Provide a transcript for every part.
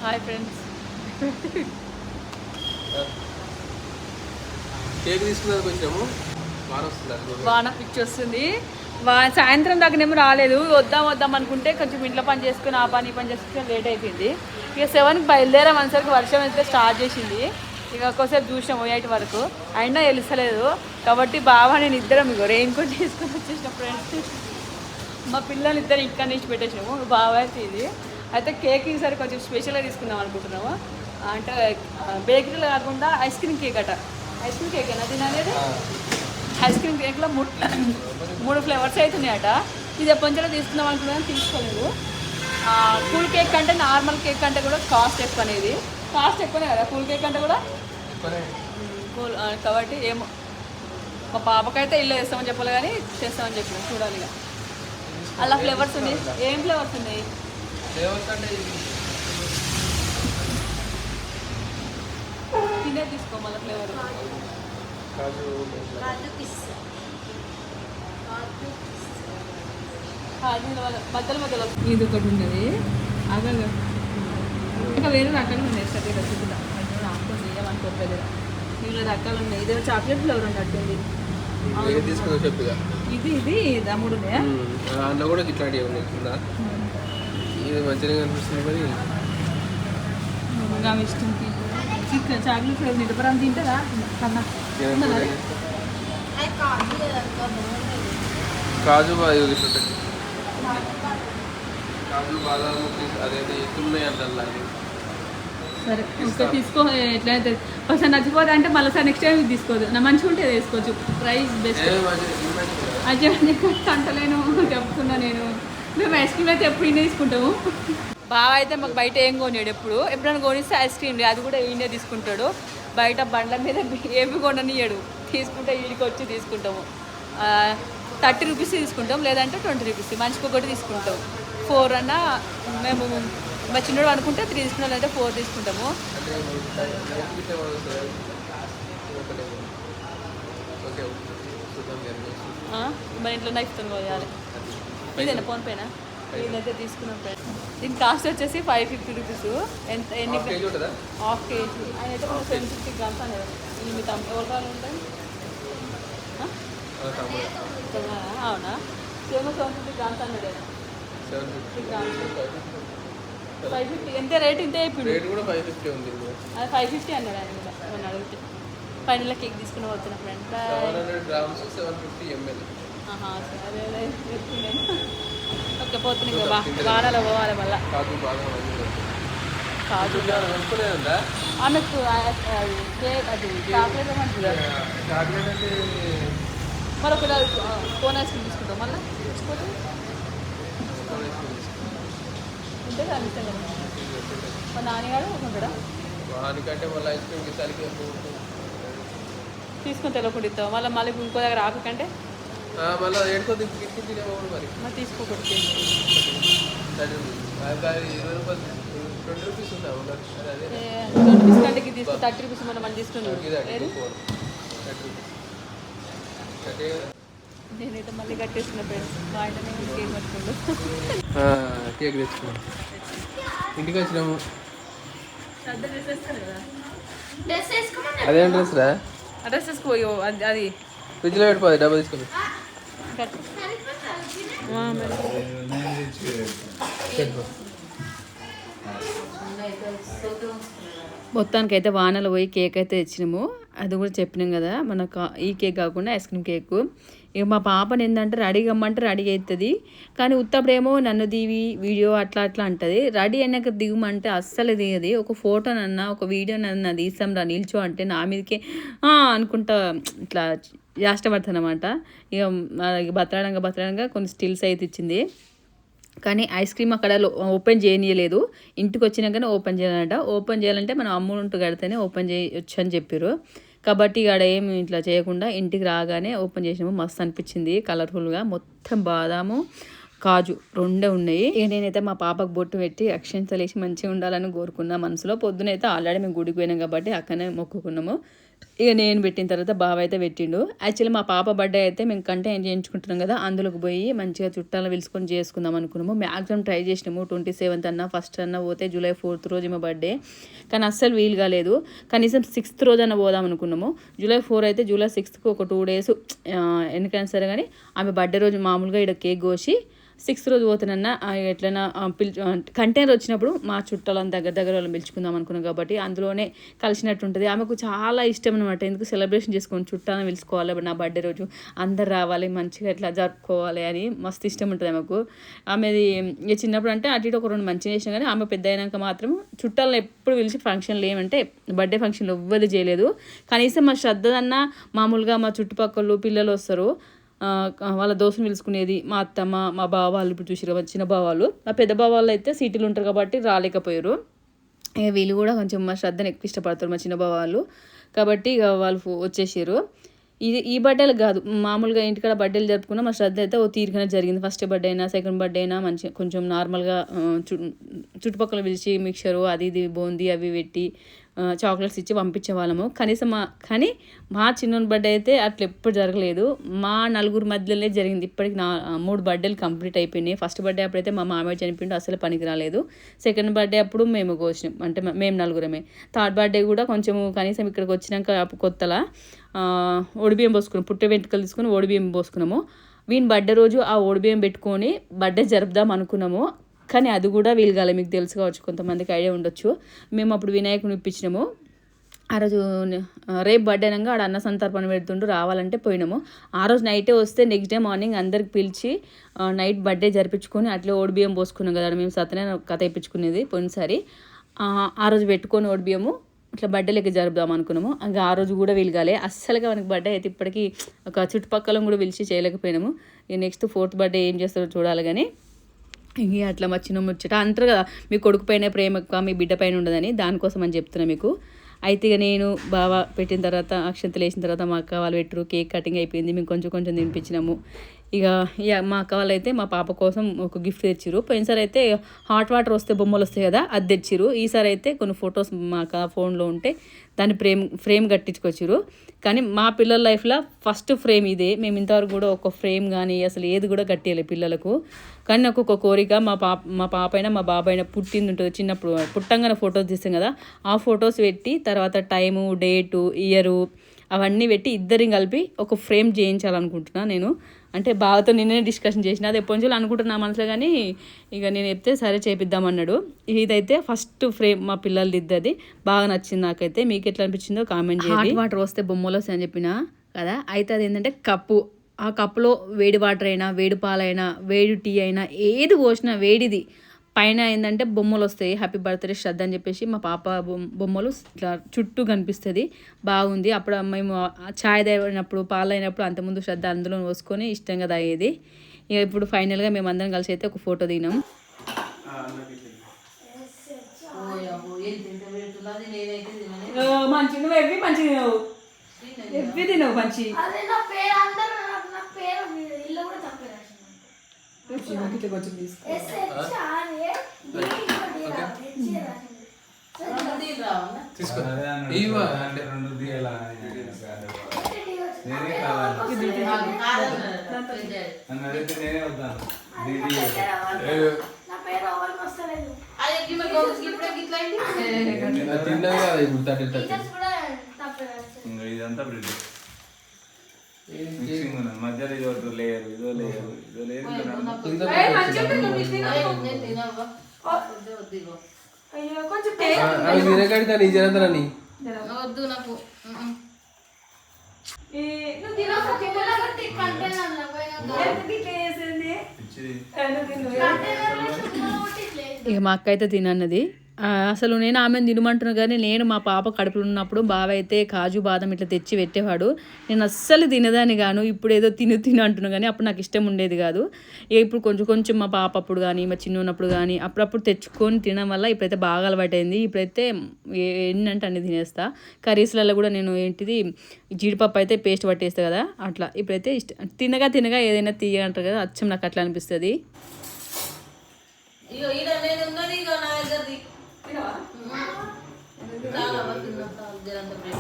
Hi friends. Cake తీసుకున్నాక వచ్చాము. వాన పిచ్చి వస్తుంది. సాయంత్రం దాకానేమో రాలేదు. వద్దాం అనుకుంటే కొంచెం ఇంట్లో పని చేసుకుని ఆ పని చేసుకుని లేట్ అయిపోయింది. ఇక 7కి బయలుదేరాం అనేసరికి వర్షం అయితే స్టార్ట్ చేసింది. ఇక ఒకసేపు చూసాము 8 వరకు, అయినా తెలుస్తలేదు. కాబట్టి బాగా నేను ఇద్దరం ఇగో రెయిన్ కోట్ తీసుకొని వచ్చేసిన ఫ్రెండ్స్. మా పిల్లలు ఇద్దరు ఇక్కడ నుంచి పెట్టేసినాము. బాగా అయితే ఇది అయితే కేక్ ఈసారి కొంచెం స్పెషల్గా తీసుకుందాం అనుకుంటున్నాము. అంటే బేకరీలో కాకుండా ఐస్ క్రీమ్ కేక్ అట. ఐస్ క్రీమ్ కేక్ ఏనా తినలేదు? ఐస్ క్రీమ్ కేక్లో 3 ఫ్లేవర్స్ అవుతున్నాయట. ఇది ఎప్పటించో తీసుకుందాం అనుకున్నాను, తీసుకోలేదు. కూల్ కేక్ అంటే నార్మల్ కేక్ అంటే కూడా కాస్ట్ ఎక్కువ అనేది. కాస్ట్ ఎక్కువనే కదా కూల్ కేక్ అంటే కూడా. కూల్ కాబట్టి ఏమో మా పాపకైతే ఇల్లు వేస్తామని చెప్పాలి, కానీ చేస్తామని చెప్పిన చూడాలి. ఇక అలా ఫ్లేవర్స్ ఉన్నాయి. ఏం ఫ్లేవర్స్ ఉన్నాయి? తినే తీసుకో మళ్ళీ ఫ్లేవర్. మధ్యలో ఇది ఒకటి ఉన్నది. అదే ఇంకా వేరే రకాలు ఉన్నాయి. సరే రసగుల్లా ఆడుకొని చేయమనుకోలేదు. వీళ్ళ రకాలు ఉన్నాయి. ఇదే చాక్లెట్ ఫ్లేవర్ ఉన్నట్టుంది. ఇది తమ్ముడు అన్న కూడా ఇట్లాంటివి ఉన్నాయి కింద. ఇది మంచిగా కనిపిస్తుంది. మరి ఆమె ఇష్టంకి చాక్లెట్ ఫ్లేవర్ నిడపరం తింటారా కన్నా? కాజు కాజు బాదాము అదే ఉన్నాయి అంటారు. సరే ఇంకా తీసుకో. ఎట్లయితే ఒకసారి నచ్చిపోతే అంటే మళ్ళీ సార్ నెక్స్ట్ టైం తీసుకోదు. నా మంచిగా ఉంటే వేసుకోవచ్చు. Price best. అజయ్ అంటలేను చెప్తున్నా నేను. మేము ఐస్ క్రీమ్ అయితే ఎప్పుడు ఇండియా తీసుకుంటాము. బాగా అయితే మాకు బయట ఏం కొనియాడు. ఎప్పుడైనా కొనిస్తే ఐస్ క్రీమ్ అది కూడా ఇండియా తీసుకుంటాడు. బయట బండ్ల మీద ఏమి కొననియాడు. తీసుకుంటే వీడికి వచ్చి తీసుకుంటాము. 30 రూపీస్ తీసుకుంటాం, లేదంటే 20 రూపీస్. మంచికి ఒకటి తీసుకుంటాం. 4 అన్నా మేము మా చిన్నోడు అనుకుంటే 3 తీసుకున్నాం, లేదంటే 4 తీసుకుంటాము. మన ఇంట్లో నైఫ్తో పోయాలి. ఇదేనా ఫోన్పేనా? ఇదైతే తీసుకున్నాం ఫ్రెండ్. దీని కాస్ట్ వచ్చేసి 550 రూపీస్. ఎంత ఎన్ని హాఫ్ కేజీ ఆయన అయితే 750 గ్రామ్స్ అనేది. మీ ఎవరి కాళ్ళు ఉంటాయి? అవునా? 750 గ్రామ్స్ అన్నాడు. 750 గ్రామ్స్ 550. ఎంత రేట్ ఇంతే ఇప్పుడు? అది 550 అన్నాడు ఆయన కూడా. మనం అడిగితే ఫైనల్ కేక్ తీసుకుని పోతున్నా ఫ్రెండ్. సరే చెప్తున్నాను. ఓకే పోతున్నాయి కదా. వారాలో పోవాలి మళ్ళీ. కాజు ఆమెకు కేక్ అది చాక్లెట్ ఏమంటుంది. మరొక కోన్ ఐస్ క్రీమ్ తీసుకుంటాం మళ్ళీ. తీసుకుంటే ఉంటే అనిపిస్తాం కదా. మా నాన్నగారు ఉంటాడా? తీసుకొని తెలియకుండా ఇస్తాం. మళ్ళీ ఇంకో దగ్గర ఆపకంటే తీసుకోకూడదు. 20 రూపీస్ కంటే తీసుకో. 30 రూపీస్ మనం తీసుకున్నాం. నేనైతే మళ్ళీ కట్టేసుకున్నా ఫ్రెండ్స్. మా ఆయననే కేక్ పట్టుకోండు. కేక్ తెచ్చుకున్నాం. ఇంటికి వచ్చినాము. అదేం డ్రెస్ రా? డ్రెస్ వేసుకో. అది ఫ్రిడ్జ్లో పెట్టిపోదు. డబ్బా తీసుకుని మొత్తానికైతే వానలు పోయి కేక్ అయితే తెచ్చినాము. అది కూడా చెప్పినాం కదా మనకు. ఈ కేక్ కాకుండా ఐస్ క్రీమ్ కేకు. ఇక మా పాపని ఏంటంటే రెడీ కమ్మంటే రెడీ అవుతుంది, కానీ ఉత్తప్పుడేమో నన్ను దివి వీడియో అట్లా అంటుంది. రెడీ అయినాక దిగమంటే అస్సలు దిగది. ఒక ఫోటోనన్నా ఒక వీడియోనన్నా తీసాం రా నిల్చో అంటే నా మీదకే అనుకుంటా ఇట్లా జాష్టపడుతుంది అనమాట. ఇక బతలాడంగా కొన్ని స్టిల్స్ అయితే ఇచ్చింది. కానీ ఐస్ క్రీమ్ అక్కడ ఓపెన్ చేయనీయలేదు. ఇంటికి వచ్చినాకనే ఓపెన్ చేయాలంట. ఓపెన్ చేయాలంటే మనం అమౌంట్ కడితేనే ఓపెన్ చేయొచ్చు అని చెప్పారు. కాబట్టి ఇక్కడ ఏమి ఇట్లా చేయకుండా ఇంటికి రాగానే ఓపెన్ చేసినాము. మస్తు అనిపించింది కలర్ఫుల్గా. మొత్తం బాదాము కాజు 2 ఉన్నాయి. ఇక నేనైతే మా పాపకు బొట్టు పెట్టి అక్షంతలు వేసి మంచిగా ఉండాలని కోరుకున్నా మనసులో. పొద్దునైతే ఆల్రెడీ మేము గుడికి పోయినాం కాబట్టి అక్కడనే మొక్కుకున్నాము. ఇక నేను పెట్టిన తర్వాత బావ అయితే పెట్టిండు. యాక్చువల్లీ మా పాప బర్త్డే అయితే మేము కంటెంట్ చేయించుకుంటున్నాం కదా, అందులోకి పోయి మంచిగా చుట్టాలను పిలుచుకొని చేసుకుందాం అనుకున్నాము. మ్యాక్సిమం ట్రై చేసినాము 27th అన్నా ఫస్ట్ అన్నా పోతే July 4th రోజు మా బర్త్డే, కానీ అస్సలు వీలు కాలేదు. కనీసం 6th రోజు అన్న పోదాం అనుకున్నాము. July 4 అయితే July 6th ఒక 2 days ఎందుకైనా సరే కానీ ఆమె బర్త్డే రోజు మామూలుగా ఇక్కడ కేక్ కోసి 6th రోజు పోతానన్నా ఎట్లైనా కంటైనర్ వచ్చినప్పుడు మా చుట్టాలను దగ్గర వాళ్ళని పిలుచుకుందాం అనుకున్నాం కాబట్టి అందులోనే కలిసినట్టు ఉంటుంది. ఆమెకు చాలా ఇష్టం అనమాట, ఎందుకు సెలబ్రేషన్ చేసుకొని చుట్టాలను పిలుచుకోవాలి, నా బర్త్డే రోజు అందరు రావాలి, మంచిగా ఇట్లా జరుపుకోవాలి అని మస్తు ఇష్టం ఉంటుంది ఆమెకు. ఆమెది చిన్నప్పుడు అంటే అటు ఇటు ఒక 2 మంచిగా చేసినా కానీ ఆమె పెద్ద అయినాక మాత్రం చుట్టాలను ఎప్పుడు పిలిచి ఫంక్షన్లు ఏమంటే బర్త్డే ఫంక్షన్లు ఎవ్వరు చేయలేదు. కనీసం మా శ్రద్ధ అన్న మామూలుగా మా చుట్టుపక్కల పిల్లలు వస్తారు, వాళ్ళ దోస్తుని పిలుచుకునేది. మా అత్తమ్మ మా బావ వాళ్ళు ఇప్పుడు చూసారు, మా చిన్న బావ వాళ్ళు, మా పెద్ద బావ వాళ్ళు అయితే సిటీలు ఉంటారు కాబట్టి రాలేకపోయారు. ఇక వీళ్ళు కూడా కొంచెం మా శ్రద్ధను ఎక్కువ ఇష్టపడతారు మా చిన్న బావ వాళ్ళు, కాబట్టి ఇక వాళ్ళు వచ్చేసారు. ఈ బర్త్డేలు కాదు, మామూలుగా ఇంటికాడ బర్త్డేలు జరుపుకున్న మా శ్రద్ధ అయితే ఓ తీరికనే జరిగింది. ఫస్ట్ బర్త్డే అయినా సెకండ్ బర్త్డే అయినా మంచిగా కొంచెం నార్మల్గా చుట్టుపక్కల పిలిచి మిక్చరు అది ఇది బూందీ అవి పెట్టి చాక్లెట్స్ ఇచ్చి పంపించే వాళ్ళము. కానీ మా చిన్న బర్త్డే అయితే అట్లా ఎప్పుడు జరగలేదు. మా 4 మధ్యలోనే జరిగింది. ఇప్పటికి 3 బర్త్డేలు కంప్లీట్ అయిపోయినాయి. ఫస్ట్ బర్త్డే అప్పుడైతే మా మామయ్య చనిపోయిండు, అసలు పనికి రాలేదు. సెకండ్ బర్త్డే అప్పుడు మేము కోసినాం, అంటే మేము 4 థర్డ్ బర్త్డే కూడా కొంచెము కనీసం ఇక్కడికి వచ్చినాక కొత్తలా ఒడిబియ్యం పోసుకున్నాం, పుట్టే వెంట్రుకలు తీసుకుని ఒడిబియ్యం పోసుకున్నాము. వీని బర్త్డే రోజు ఆ ఒడిబియ్యం పెట్టుకొని బర్త్డే జరుపుదాం అనుకున్నాము, కానీ అది కూడా వీలు కాలే. మీకు తెలుసు కావచ్చు, కొంతమందికి ఐడియా ఉండొచ్చు. మేము అప్పుడు వినాయకుని ఇప్పించినాము. ఆ రోజు రేపు బర్త్డే అనగా ఆడ అన్న సంతర్పణ పెడుతుంటూ రావాలంటే పోయినాము. ఆ రోజు నైటే వస్తే నెక్స్ట్ డే మార్నింగ్ అందరికి పిలిచి నైట్ బర్త్డే జరిపించుకొని అట్లే ఓడిబియ్యం పోసుకున్నాం కదా. మేము సతనే కథ ఇప్పించుకునేది పోయినసారి. ఆ రోజు పెట్టుకొని ఓడిబియ్యము ఇట్లా బర్త్డేలకి జరుపుదాం అనుకున్నాము. ఇంకా ఆ రోజు కూడా వీలు కాలే. అస్సలుగా మనకి బర్త్డే అయితే ఇప్పటికీ ఒక చుట్టుపక్కల కూడా పిలిచి చేయలేకపోయినాము. ఇక నెక్స్ట్ 4th బర్త్డే ఏం చేస్తారో చూడాలి. కానీ ఇంక అట్లా మా చిన్న ముచ్చట అంటారు కదా, మీ కొడుకు పైన ప్రేమ ఎక్కువ మీ బిడ్డ పైన ఉండదని, దానికోసం అని చెప్తున్నా మీకు. అయితే ఇక నేను బాగా పెట్టిన తర్వాత అక్షంతలు వేసిన తర్వాత మా అక్క వాళ్ళు పెట్టరు, కేక్ కటింగ్ అయిపోయింది, మేము కొంచెం తినిపించినాము. ఇక మా అక్క వాళ్ళు అయితే మా పాప కోసం ఒక గిఫ్ట్ తెచ్చిరు. పోయినసారి అయితే హాట్ వాటర్ వస్తే బొమ్మలు వస్తాయి కదా, అది తెచ్చిరు. ఈసారి అయితే కొన్ని ఫొటోస్ మా అక్క ఫోన్లో ఉంటే దాన్ని ఫ్రేమ్ కట్టించుకొచ్చిరు. కానీ మా పిల్లల లైఫ్లో ఫస్ట్ ఫ్రేమ్ ఇదే. మేము ఇంతవరకు కూడా ఒక ఫ్రేమ్ కానీ అసలు ఏది కూడా కట్టేయలేదు పిల్లలకు. కానీ నాకు ఒక కోరిక, మా పాప అయినా మా బాబు అయినా పుట్టింది ఉంటుంది, చిన్నప్పుడు పుట్టంగానే ఫొటోస్ తీస్తాం కదా, ఆ ఫొటోస్ పెట్టి తర్వాత టైము డేటు ఇయరు అవన్నీ పెట్టి ఇద్దరిని కలిపి ఒక ఫ్రేమ్ చేయించాలనుకుంటున్నాను నేను. అంటే బావతో నిన్నే డిస్కషన్ చేసిన, అది ఎప్పటి నుంచో అనుకుంటున్నా మనసులో, కానీ ఇక నేను చెప్తే సరే చేపిద్దామన్నాడు. ఇదైతే ఫస్ట్ ఫ్రేమ్ మా పిల్లలది ఇద్దది, బాగా నచ్చింది నాకైతే. మీకు ఎట్లా అనిపించిందో కామెంట్ చేయండి. హాట్ వాటర్ వస్తే బొమ్మలు వస్తాయని చెప్పిన కదా, అయితే అది ఏంటంటే కప్పు, ఆ కప్పులో వేడి వాటర్ అయినా వేడి పాలైనా వేడి టీ అయినా ఏది పోసినా వేడిది, పైన ఏంటంటే బొమ్మలు వస్తాయి, హ్యాపీ బర్త్డే శ్రద్ధ అని చెప్పేసి మా పాప బొమ్మలు ఇట్లా చుట్టూ కనిపిస్తుంది, బాగుంది. అప్పుడు మేము ఛాయ్ తాగినప్పుడు పాలు అయినప్పుడు అంతకుముందు శ్రద్ధ అందులో పోసుకొని ఇష్టంగా తాగేది. ఇక ఇప్పుడు ఫైనల్గా మేము అందరం కలిసి అయితే ఒక ఫోటో దిగినాం. ఇదంతా బ్రెడ్ మధ్యలో ఇదో లేయరు ఇదో లేయరు ఇదో లేయరు వద్దు నాకు ఇక మా అక్క అయితే తినన్నది. అసలు నేను ఆమెను తినమంటున్నాను, కానీ నేను మా పాప కడుపులో ఉన్నప్పుడు బావ అయితే కాజు బాదం ఇట్లా తెచ్చి పెట్టేవాడు. నేను అస్సలు తినదాన్ని గాను, ఇప్పుడు ఏదో తిను అంటున్నాను, కానీ అప్పుడు నాకు ఇష్టం ఉండేది కాదు. ఇప్పుడు కొంచెం మా పాప అప్పుడు కానీ మా చిన్న ఉన్నప్పుడు కానీ అప్పుడప్పుడు తెచ్చుకొని తినడం వల్ల ఇప్పుడైతే బాగా అలవాటైంది. ఇప్పుడైతే ఏంటంటే అన్ని తినేస్తా. కర్రీస్లలో కూడా నేను ఏంటిది జీడిపప్పు అయితే పేస్ట్ పట్టేస్తా కదా, అట్లా ఇప్పుడైతే ఇష్టం. తినగా ఏదైనా తీయంటారు కదా, అచ్చం నాకు అట్లా అనిపిస్తుంది.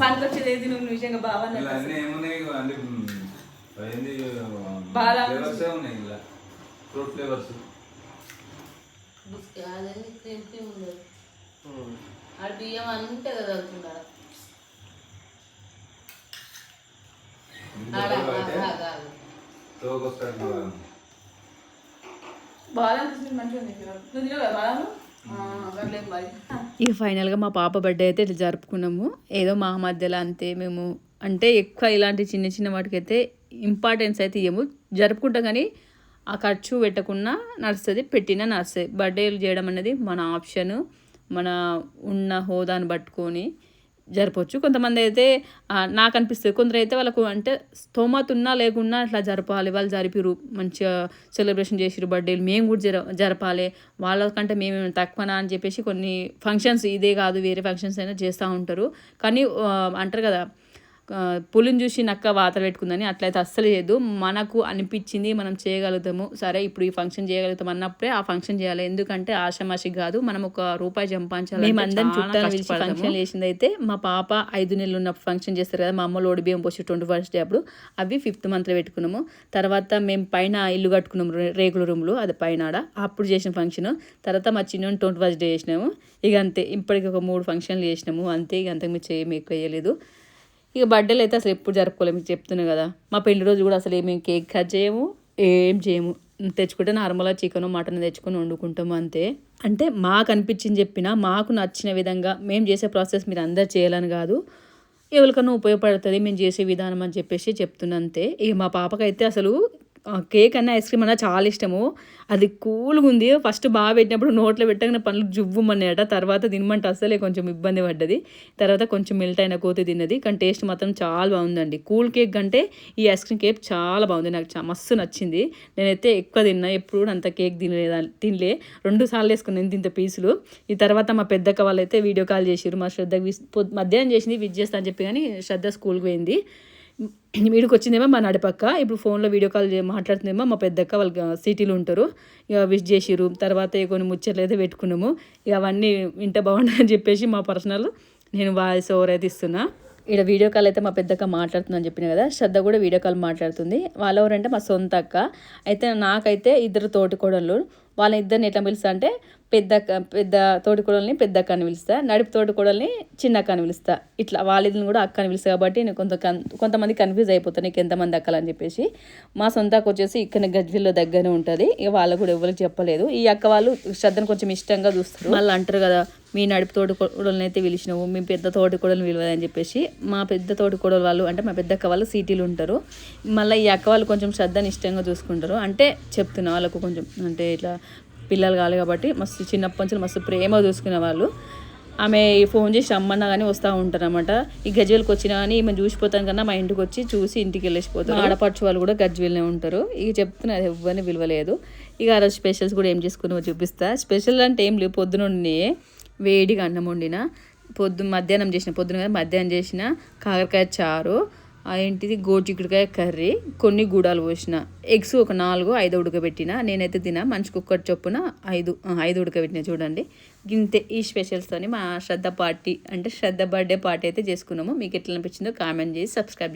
పనికి వచ్చేది ఏది నువ్వు నిజంగా బాగా ఇలా అన్నీ ఏమున్నాయి అంటే ఏంది బాదం ఫ్లేవర్స్ ఉన్నాయి ఇలా ఫ్రూట్ ఫ్లేవర్స్ క్రీమ్ ఉండదు అది బియ్యం అంతే కదా అనుకుంటారు ఇక ఫైనల్గా మా పాప బర్త్డే అయితే ఇట్లా జరుపుకున్నాము. ఏదో మా మధ్యలో అంతే. మేము అంటే ఎక్కువ ఇలాంటి చిన్న చిన్న వాటికైతే ఇంపార్టెన్స్ అయితే ఇవ్వము, జరుపుకుంటాం. కానీ ఆ ఖర్చు పెట్టకుండా నడుస్తుంది, పెట్టినా నడుస్తుంది. బర్త్డేలు చేయడం అనేది మన ఆప్షను, మన ఉన్న హోదాను పట్టుకొని జరపవచ్చు. కొంతమంది అయితే నాకు అనిపిస్తుంది, కొందరు అయితే వాళ్ళకు అంటే స్తోమత ఉన్నా లేకున్నా అట్లా జరపాలి, వాళ్ళు జరిపిరు మంచిగా సెలబ్రేషన్ చేసిరు బర్త్డేలు, మేము కూడా జరపాలి, వాళ్ళకంటే మేము తక్కువనా అని చెప్పేసి కొన్ని ఫంక్షన్స్ ఇదే కాదు వేరే ఫంక్షన్స్ అయినా చేస్తూ ఉంటారు. కానీ అంటారు కదా పులిని చూసి నక్క వాతలు పెట్టుకుందని, అట్లయితే అస్సలు చేయదు. మనకు అనిపించింది మనం చేయగలుగుతాము, సరే ఇప్పుడు ఈ ఫంక్షన్ చేయగలుగుతాం అన్నప్పుడే ఆ ఫంక్షన్ చేయాలి. ఎందుకంటే ఆషామాషి కాదు, మనం ₹1 సంపాదించాలి. మేమందరం చుట్టాలు పిలిచి ఫంక్షన్ చేసింది అయితే మా పాప 5 నెలలు ఉన్నప్పుడు ఫంక్షన్ చేస్తారు కదా, మా అమ్మ లోడి బియ్యం పోసి 21st డే అప్పుడు అవి 5th monthలో పెట్టుకున్నాము. తర్వాత మేము పైన ఇల్లు కట్టుకున్నాము, రేకుల రూమ్లు, అది పైన అప్పుడు చేసిన ఫంక్షన్. తర్వాత మా చిన్న 21st డే చేసినాము. ఇక అంతే, ఇప్పటికి ఒక 3 ఫంక్షన్లు చేసినాము అంతే. ఇక అంతకు మీరు ఎక్కువ వేయలేదు. ఇక బర్త్డేలు అయితే అసలు ఎప్పుడు జరుపుకోలేము, మీకు చెప్తున్నాను కదా. మా పెళ్లి రోజు కూడా అసలు మేము కేక్ కట్ చేయము, ఏం చేయము. తెచ్చుకుంటే నార్మల్గా చికెన్ మటన్ తెచ్చుకొని వండుకుంటాము అంతే. అంటే మాకు అనిపించింది చెప్పిన, మాకు నచ్చిన విధంగా మేము చేసే ప్రాసెస్ మీరు అందరు చేయాలని కాదు, ఎవరికన్నా ఉపయోగపడుతుంది మేము చేసే విధానం అని చెప్పేసి చెప్తున్నా అంతే. ఇక మా పాపకైతే అసలు కేక్ అన్న ఐస్ క్రీమ్ అన్న చాలా ఇష్టము. అది కూల్గా ఉంది. ఫస్ట్ బాగా పెట్టినప్పుడు నోట్లో పెట్టగానే పనులు జువ్వమన్నాయట, తర్వాత తినమంటే అసలే కొంచెం ఇబ్బంది పడ్డది. తర్వాత కొంచెం మెల్ట్ అయిన కోతి తిన్నది, కానీ టేస్ట్ మాత్రం చాలా బాగుందండి. కూల్ కేక్ కంటే ఈ ఐస్ క్రీమ్ కేక్ చాలా బాగుంది, నాకు మస్తు నచ్చింది. నేనైతే ఎక్కువ తిన్నా, ఎప్పుడు అంత కేక్ తినలే 2 సార్లు వేసుకున్నాను ఇంత పీసులు. ఈ తర్వాత మా పెద్దక్క వాళ్ళైతే వీడియో కాల్ చేసారు. మా శ్రద్ధ మధ్యాహ్నం చేసింది, విజ్ చేస్తా అని చెప్పి, కానీ శ్రద్ధ స్కూల్కి పోయింది. వీడికి వచ్చిందేమో మా నడిపక్క, ఇప్పుడు ఫోన్లో వీడియో కాల్ మాట్లాడుతుందేమో మా పెద్దక్క, వాళ్ళు సిటీలో ఉంటారు. ఇక విష్ చేసిరు. తర్వాత కొన్ని ముచ్చట్లు అయితే పెట్టుకున్నాము. ఇక అవన్నీ వింటే బాగుంటుందని చెప్పేసి మా పర్సనల్ నేను వాయిస్ ఓవర్ అయితే ఇస్తున్నా. ఇక్కడ వీడియో కాల్ అయితే మా పెద్దక్క మాట్లాడుతుందని చెప్పిన కదా, శ్రద్ధ కూడా వీడియో కాల్ మాట్లాడుతుంది. వాళ్ళు ఎవరంటే మా సొంత అక్క. అయితే నాకైతే 2 తోటికోడళ్ళు, వాళ్ళ ఇద్దరిని ఎట్లా పిలుస్తా అంటే పెద్ద తోటికోడల్ని పెద్దక్క అని పిలుస్తా, నడుపు తోటికోడల్ని చిన్నక్క అని పిలుస్తా. ఇట్లా వాళ్ళిద్దరిని కూడా అక్క అని పిలుస్తా. కాబట్టి నేను కొంతమంది కన్ఫ్యూజ్ అయిపోతాను నీకు ఎంతమంది అక్కలు అని చెప్పేసి. మా సొంత అక్క వచ్చేసి ఇక్కడ గజ్వేల్లో దగ్గరనే ఉంటుంది. ఇక వాళ్ళకు కూడా ఎవరికి చెప్పలేదు. ఈ అక్క వాళ్ళు శ్రద్ధను కొంచెం ఇష్టంగా చూస్తారు. వాళ్ళు అంటారు కదా, మీ నడుపు తోటికోడల్ని అయితే పిలిచినావు, మీ పెద్ద తోటికోడల్ని పిలవదని చెప్పేసి. మా పెద్ద తోటికోడలు వాళ్ళు అంటే మా పెద్ద అక్క వాళ్ళు సిటీలు ఉంటారు. మళ్ళీ ఈ అక్క వాళ్ళు కొంచెం శ్రద్ధని ఇష్టంగా చూసుకుంటారు. అంటే చెప్తున్నా వాళ్ళకు కొంచెం అంటే ఇట్లా పిల్లలు కాదు కాబట్టి మస్తు చిన్నప్పటి నుంచి మస్తు ప్రేమ చూసుకునే వాళ్ళు. ఆమె ఫోన్ చేసి రమ్మన్నా కానీ వస్తూ ఉంటారు అనమాట. ఈ గజ్వేల్కి వచ్చినా కానీ ఈమె చూసిపోతాను కన్నా మా ఇంటికి వచ్చి చూసి ఇంటికి వెళ్ళేసిపోతారు. ఆడపడుచు వాళ్ళు కూడా గజ్వేల్నే ఉంటారు. ఇక చెప్తున్నా అది ఎవ్వరిని విలువలేదు. ఇక ఆ రోజు స్పెషల్స్ కూడా ఏం చేసుకున్నామో చూపిస్తా. స్పెషల్ అంటే ఏం లేవు, పొద్దునుండి వేడిగా అన్నం వండిన, మధ్యాహ్నం చేసిన కాకరకాయ చారు, ఏంటిది గోచిక్కుడుకాయ కర్రీ, కొన్ని గూడాలు పోసిన, ఎగ్స్ ఒక 4-5 ఉడకబెట్టిన. నేనైతే తిన మంచి కుక్కర్ చొప్పున 5 ఉడకబెట్టిన. చూడండి గింతే. ఈ స్పెషల్స్తోని మా శ్రద్ధ బర్త్డే పార్టీ అయితే చేసుకున్నాము. మీకు ఎట్లా అనిపించిందో కామెంట్ చేసి సబ్స్క్రైబ్ చేయండి.